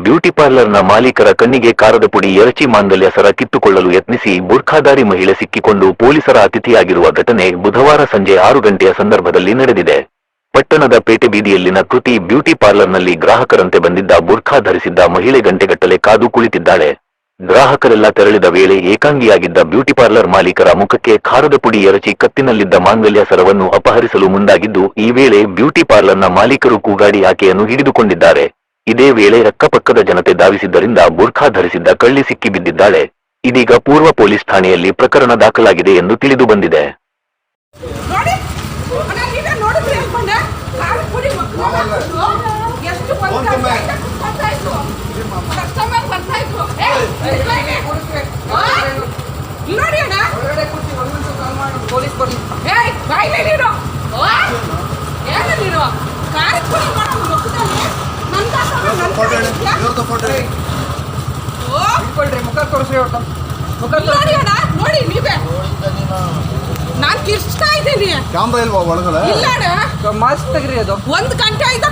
Beauty ಪಾರ್ಲರ್ನ ಮಾಲೀಕರ ಕಣ್ಣಿಗೆ ಕಾರದ ಪುಡಿ ಎರಚಿ ಮಾಂಗಲ್ಯ ಸರ ಕಿತ್ತುಕೊಳ್ಳಲು ಯತ್ನಿಸಿ ಬುರ್ಖಾಧಾರಿ ಮಹಿಳೆ ಸಿಕ್ಕಿಕೊಂಡು ಪೊಲೀಸರ ಅತಿಥಿಯಾಗಿರುವ ಘಟನೆ ಬುಧವಾರ ಸಂಜೆ 6 ಗಂಟೆಯ ಸಂದರ್ಭದಲ್ಲಿ ನಡೆದಿದೆ. ಪಟ್ಟಣದ ಪೇಟೆ ಬೀದಿಯಲ್ಲಿನ ಕೃತಿ ಬ್ಯೂಟಿ ಪಾರ್ಲರ್ನಲ್ಲಿ ಗ್ರಾಹಕರಂತೆ ಬಂದಿದ್ದ ಬುರ್ಖಾ ಧರಿಸಿದ್ದ ಮಹಿಳೆ ಗಂಟೆಗಟ್ಟಲೆ ಕಾದು ಕುಳಿತಿದ್ದಾಳೆ. ಗ್ರಾಹಕರೆಲ್ಲ ತೆರಳಿದ ವೇಳೆ ಏಕಾಂಗಿಯಾಗಿದ್ದ ಬ್ಯೂಟಿ ಪಾರ್ಲರ್ ಮಾಲೀಕರ ಮುಖಕ್ಕೆ ಖಾರದ ಪುಡಿ ಎರಚಿ ಕತ್ತಿನಲ್ಲಿದ್ದ ಮಾಂಗಲ್ಯ ಸರವನ್ನು ಅಪಹರಿಸಲು ಮುಂದಾಗಿದ್ದು, ಈ ವೇಳೆ ಬ್ಯೂಟಿ ಪಾರ್ಲರ್ನ ಮಾಲೀಕರು ಕೂಗಾಡಿ ಆಕೆಯನ್ನು ಹಿಡಿದುಕೊಂಡಿದ್ದಾರೆ. ಇದೇ ವೇಳೆ ಅಕ್ಕಪಕ್ಕದ ಜನತೆ ಧಾವಿಸಿದ್ದರಿಂದ ಬುರ್ಖಾ ಧರಿಸಿದ್ದ ಕಳ್ಳಿ ಸಿಕ್ಕಿ ಬಿದ್ದಿದ್ದಾಳೆ. ಇದೀಗ ಪೂರ್ವ ಪೊಲೀಸ್ ಠಾಣೆಯಲ್ಲಿ ಪ್ರಕರಣ ದಾಖಲಾಗಿದೆ ಎಂದು ತಿಳಿದು ಬಂದಿದೆ. ಮುಖ ತೋರಿಸಿ ನೋಡಿ ನೀವೇ ನಾನ್ ಕಿರ್ಚ್ತಾ ಇದ್ದೀನಿ. ಕ್ಯಾಮ್ರಾ ಇಲ್ವಾ ಒಳಗಡೆ? ಇಲ್ಲ ಮಾಸ್ಕ್ ತೆಗ್ರಿ. ಅದು 1 ಗಂಟೆ ಆಯ್ತಾ